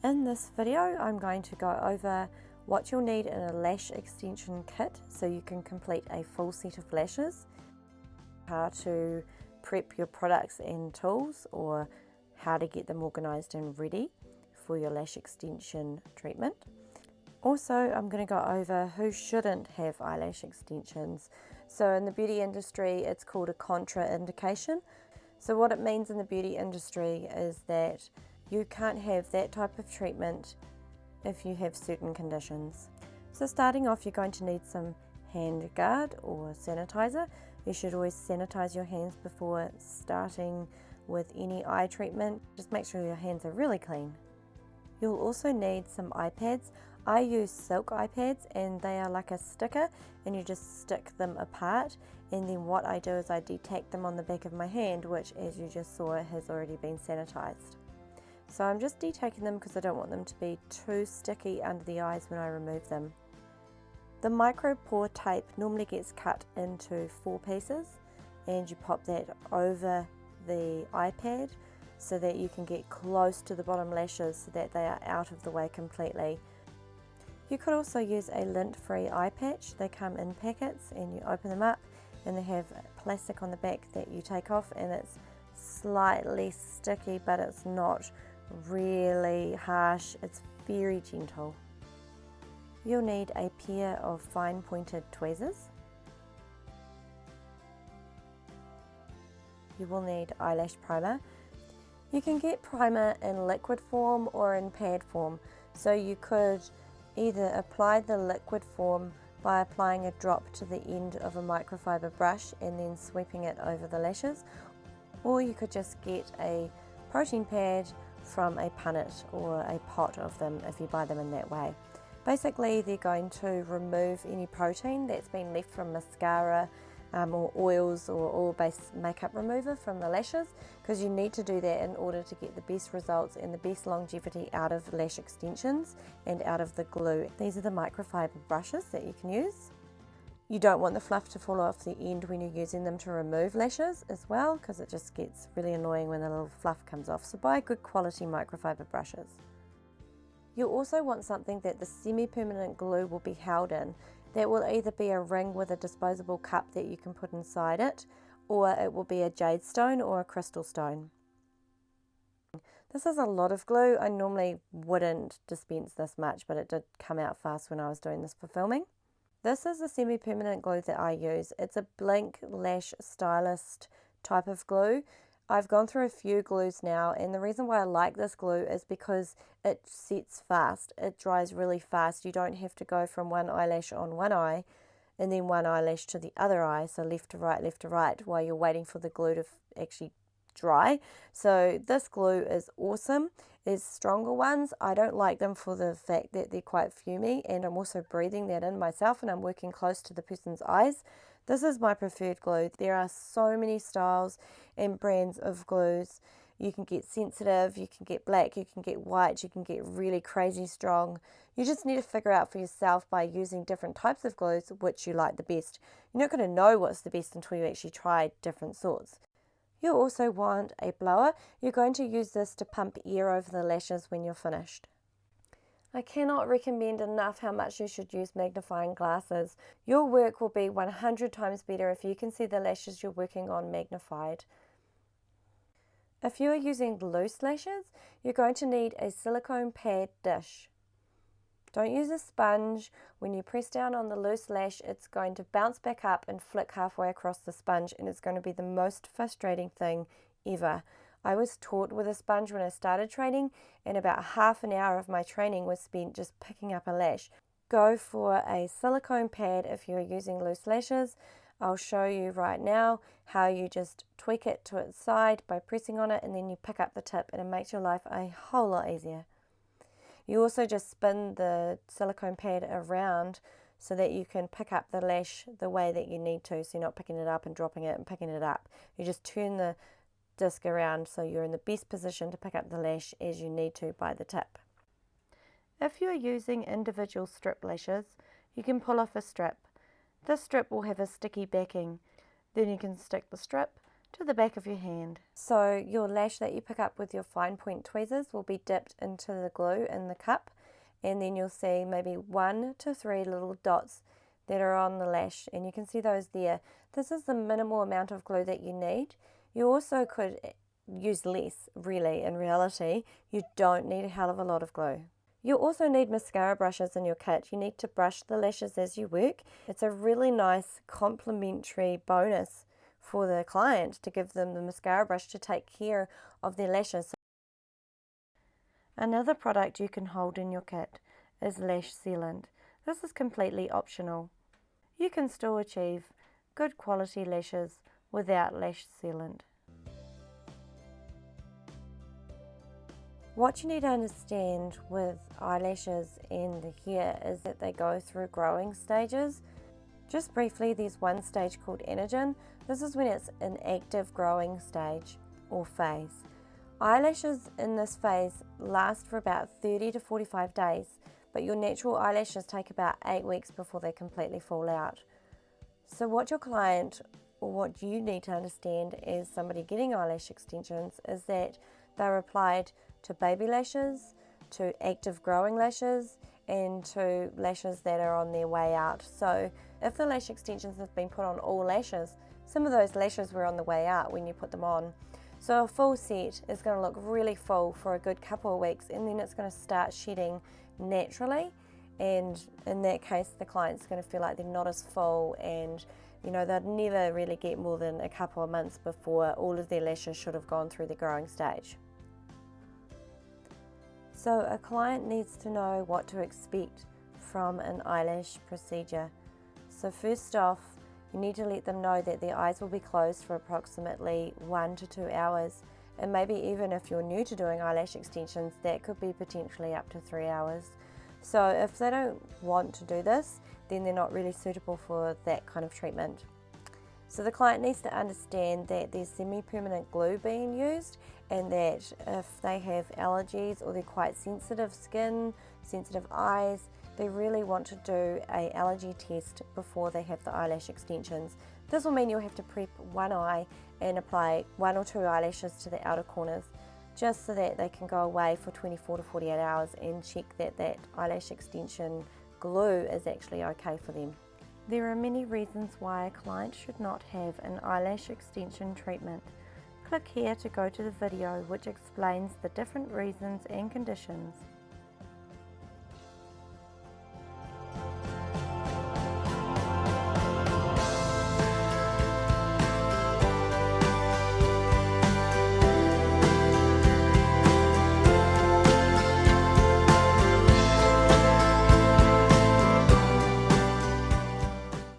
In this video, I'm going to go over what you'll need in a lash extension kit so you can complete a full set of lashes, how to prep your products and tools, or how to get them organised and ready for your lash extension treatment. Also, I'm going to go over who shouldn't have eyelash extensions. So in the beauty industry, it's called a contraindication. So what it means in the beauty industry is that you can't have that type of treatment if you have certain conditions. So starting off, you're going to need some hand guard or sanitizer. You should always sanitize your hands before starting with any eye treatment. Just make sure your hands are really clean. You'll also need some eye pads. I use silk eye pads and they are like a sticker and you just stick them apart, and then what I do is I detack them on the back of my hand, which as you just saw has already been sanitized. So I'm just detacking them because I don't want them to be too sticky under the eyes when I remove them. The Micropore Tape normally gets cut into 4 pieces and you pop that over the iPad so that you can get close to the bottom lashes so that they are out of the way completely. You could also use a lint-free eye patch. They come in packets and you open them up and they have plastic on the back that you take off, and it's slightly sticky but it's not really harsh, it's very gentle. You'll need a pair of fine pointed tweezers. You will need eyelash primer. You can get primer in liquid form or in pad form, so you could either apply the liquid form by applying a drop to the end of a microfiber brush and then sweeping it over the lashes, or you could just get a protein pad from a punnet or a pot of them if you buy them in that way. Basically, they're going to remove any protein that's been left from mascara or oils or oil-based makeup remover from the lashes, because you need to do that in order to get the best results and the best longevity out of lash extensions and out of the glue. These are the microfiber brushes that you can use. You don't want the fluff to fall off the end when you're using them to remove lashes as well, because it just gets really annoying when the little fluff comes off. So buy good quality microfiber brushes. You'll also want something that the semi-permanent glue will be held in. That will either be a ring with a disposable cup that you can put inside it, or it will be a jade stone or a crystal stone. This is a lot of glue. I normally wouldn't dispense this much, but it did come out fast when I was doing this for filming. This is the semi-permanent glue that I use. It's a Blink Lash Stylist type of glue. I've gone through a few glues now, and the reason why I like this glue is because it sets fast. It dries really fast. You don't have to go from one eyelash on one eye and then one eyelash to the other eye, so left to right, while you're waiting for the glue to actually dry. So this glue is awesome. There's stronger ones. I don't like them for the fact that they're quite fumey, and I'm also breathing that in myself and I'm working close to the person's eyes. This is my preferred glue. There are so many styles and brands of glues. You can get sensitive, you can get black, you can get white, you can get really crazy strong. You just need to figure out for yourself by using different types of glues which you like the best. You're not going to know what's the best until you actually try different sorts. You'll also want a blower. You're going to use this to pump air over the lashes when you're finished. I cannot recommend enough how much you should use magnifying glasses. Your work will be 100 times better if you can see the lashes you're working on magnified. If you are using loose lashes, you're going to need a silicone pad dish. Don't use a sponge. When you press down on the loose lash, it's going to bounce back up and flick halfway across the sponge, and it's going to be the most frustrating thing ever. I was taught with a sponge when I started training, and about half an hour of my training was spent just picking up a lash. Go for a silicone pad if you're using loose lashes. I'll show you right now how you just tweak it to its side by pressing on it, and then you pick up the tip, and it makes your life a whole lot easier. You also just spin the silicone pad around so that you can pick up the lash the way that you need to, so you're not picking it up and dropping it and picking it up. You just turn the disc around so you're in the best position to pick up the lash as you need to by the tip. If you're using individual strip lashes, you can pull off a strip. This strip will have a sticky backing. Then you can stick the strip to the back of your hand. So your lash that you pick up with your fine point tweezers will be dipped into the glue in the cup, and then you'll see maybe 1 to 3 little dots that are on the lash, and you can see those there. This is the minimal amount of glue that you need. You also could use less, really. In reality, you don't need a hell of a lot of glue. You'll also need mascara brushes in your kit. You need to brush the lashes as you work. It's a really nice complementary bonus for the client to give them the mascara brush to take care of their lashes. Another product you can hold in your kit is Lash Sealant. This is completely optional. You can still achieve good quality lashes without Lash Sealant. What you need to understand with eyelashes and the hair is that they go through growing stages. Just briefly, there's one stage called anagen. This is when it's an active growing stage or phase. Eyelashes in this phase last for about 30 to 45 days, but your natural eyelashes take about 8 weeks before they completely fall out. So what your client, or what you need to understand as somebody getting eyelash extensions, is that they're applied to baby lashes, to active growing lashes, and to lashes that are on their way out. So if the lash extensions have been put on all lashes, some of those lashes were on the way out when you put them on. So a full set is going to look really full for a good couple of weeks, and then it's going to start shedding naturally, and in that case the client's going to feel like they're not as full, and they'd never really get more than a couple of months before all of their lashes should have gone through the growing stage. So a client needs to know what to expect from an eyelash procedure. So first off, you need to let them know that their eyes will be closed for approximately 1 to 2 hours, and maybe even if you're new to doing eyelash extensions, that could be potentially up to 3 hours. So if they don't want to do this, then they're not really suitable for that kind of treatment. So the client needs to understand that there's semi-permanent glue being used, and that if they have allergies or they're quite sensitive skin, sensitive eyes, they really want to do an allergy test before they have the eyelash extensions. This will mean you'll have to prep one eye and apply 1 or 2 eyelashes to the outer corners, just so that they can go away for 24 to 48 hours and check that that eyelash extension glue is actually okay for them. There are many reasons why a client should not have an eyelash extension treatment. Click here to go to the video which explains the different reasons and conditions.